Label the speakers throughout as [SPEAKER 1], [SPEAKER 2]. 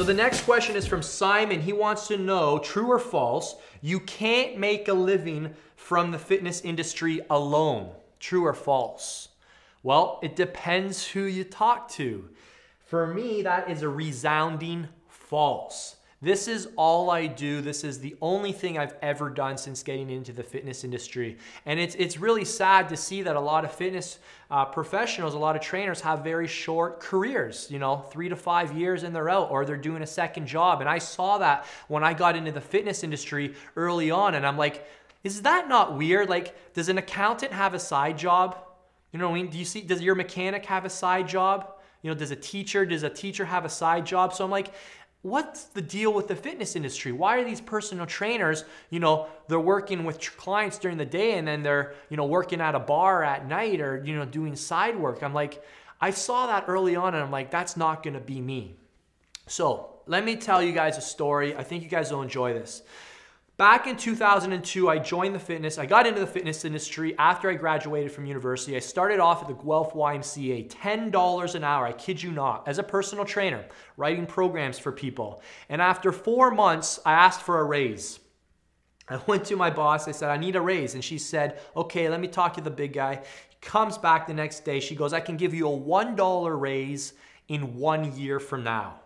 [SPEAKER 1] the next question is from Simon. He wants to know, true or false, you can't make a living from the fitness industry alone. True or false? Well, it depends who you talk to. For me, that is a resounding false. This is all I do. This is the only thing I've ever done since getting into the fitness industry. And it's really sad to see that a lot of fitness professionals, a lot of trainers have very short careers, 3 to 5 years and they're out, or they're doing a second job. And I saw that when I got into the fitness industry early on, and I'm like, is that not weird? Like, does an accountant have a side job? You know what I mean? Does your mechanic have a side job? Does a teacher have a side job? So I'm like, what's the deal with the fitness industry? Why are these personal trainers, they're working with clients during the day and then they're, working at a bar at night or, doing side work? I'm like, I saw that early on and I'm like, that's not going to be me. So let me tell you guys a story. I think you guys will enjoy this. Back in 2002, I got into the fitness industry after I graduated from university. I started off at the Guelph YMCA, $10 an hour, I kid you not, as a personal trainer, writing programs for people. And after 4 months, I asked for a raise. I went to my boss, I said, I need a raise. And she said, okay, let me talk to the big guy. He comes back the next day, she goes, I can give you a $1 raise in 1 year from now.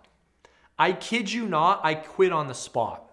[SPEAKER 1] I kid you not, I quit on the spot.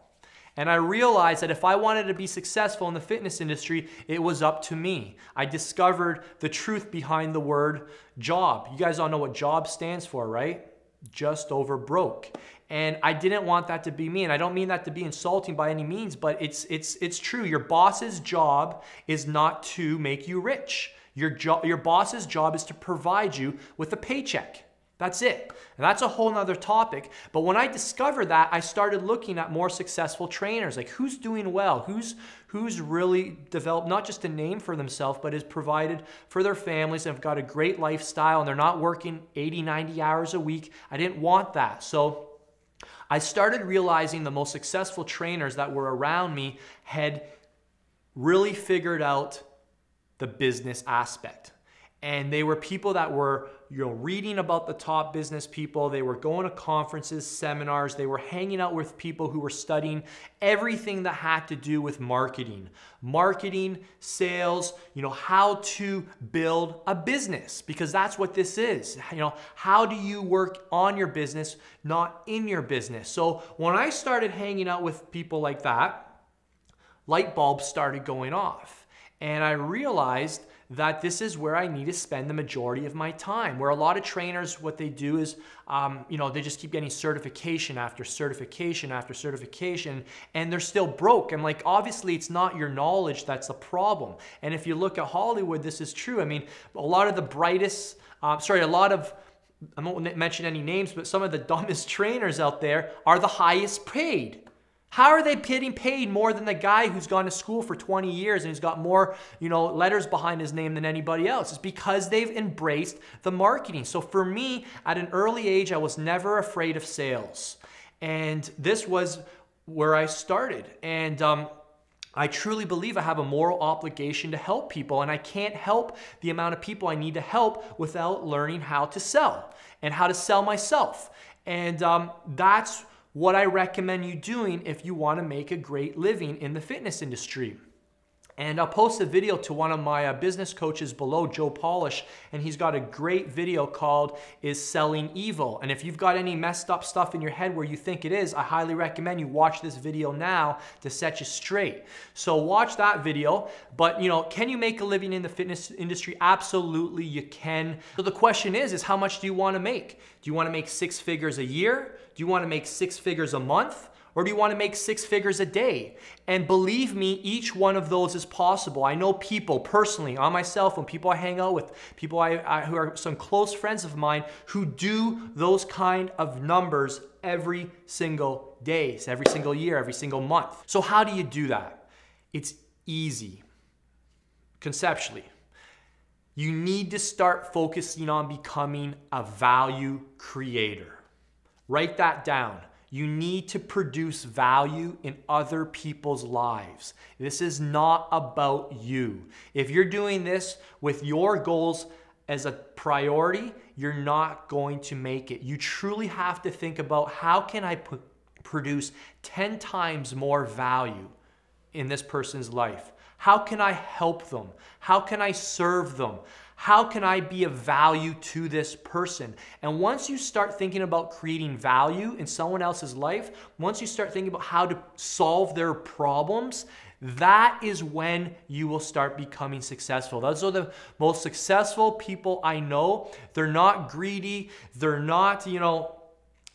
[SPEAKER 1] And I realized that if I wanted to be successful in the fitness industry, it was up to me. I discovered the truth behind the word job. You guys all know what job stands for, right? Just over broke. And I didn't want that to be me. And I don't mean that to be insulting by any means, but it's true. Your boss's job is not to make you rich. Your boss's job is to provide you with a paycheck. That's it. And that's a whole nother topic. But when I discovered that, I started looking at more successful trainers, like who's doing well, who's really developed not just a name for themselves, but has provided for their families and have got a great lifestyle and they're not working 80, 90 hours a week. I didn't want that. So I started realizing the most successful trainers that were around me had really figured out the business aspect. And they were people that were, reading about the top business people. They were going to conferences, seminars. They were hanging out with people who were studying everything that had to do with marketing, sales, how to build a business, because that's what this is. How do you work on your business, not in your business? So when I started hanging out with people like that, light bulbs started going off. And I realized that this is where I need to spend the majority of my time. Where a lot of trainers, what they do is, they just keep getting certification after certification after certification, and they're still broke. I'm like, obviously it's not your knowledge that's the problem. And if you look at Hollywood, this is true. I mean, a lot of the brightest, I won't mention any names, but some of the dumbest trainers out there are the highest paid. How are they getting paid more than the guy who's gone to school for 20 years and who's got more, letters behind his name than anybody else? It's because they've embraced the marketing. So for me, at an early age, I was never afraid of sales. And this was where I started. And I truly believe I have a moral obligation to help people, and I can't help the amount of people I need to help without learning how to sell and how to sell myself. And that's what I recommend you doing if you want to make a great living in the fitness industry. And I'll post a video to one of my business coaches below, Joe Polish, and he's got a great video called Is Selling Evil? And if you've got any messed up stuff in your head where you think it is, I highly recommend you watch this video now to set you straight. So watch that video. But can you make a living in the fitness industry? Absolutely you can. So the question is how much do you want to make? Do you want to make 6 figures a year? Do you want to make 6 figures a month? Or do you want to make 6 figures a day? And believe me, each one of those is possible. I know people personally, on myself, when people I hang out with, people who are some close friends of mine who do those kind of numbers every single day, every single year, every single month. So how do you do that? It's easy, conceptually. You need to start focusing on becoming a value creator. Write that down. You need to produce value in other people's lives. This is not about you. If you're doing this with your goals as a priority, you're not going to make it. You truly have to think about, how can I produce 10 times more value in this person's life? How can I help them? How can I serve them? How can I be of value to this person? And once you start thinking about creating value in someone else's life, once you start thinking about how to solve their problems, that is when you will start becoming successful. Those are the most successful people I know. They're not greedy. They're not,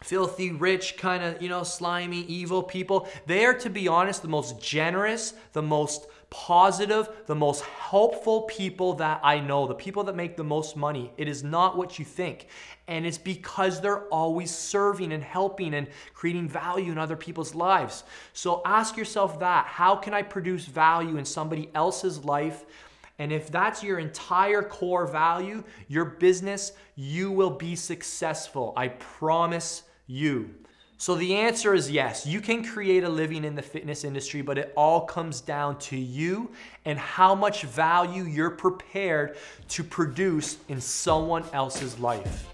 [SPEAKER 1] filthy, rich, kind of, slimy, evil people. They are, to be honest, the most generous, the most positive, the most helpful people that I know, the people that make the most money. It is not what you think. And it's because they're always serving and helping and creating value in other people's lives. So ask yourself that. How can I produce value in somebody else's life? And if that's your entire core value, your business, you will be successful. I promise you. So the answer is yes, you can create a living in the fitness industry, but it all comes down to you and how much value you're prepared to produce in someone else's life.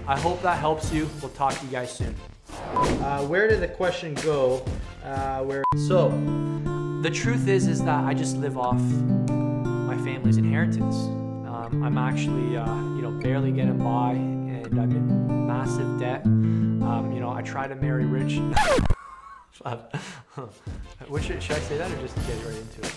[SPEAKER 1] I hope that helps you. We'll talk to you guys soon. Where did the question go? So the truth is that I just live off my family's inheritance. I'm actually, barely getting by, and I'm in massive debt. I try to marry rich. Should I say that or just get right into it?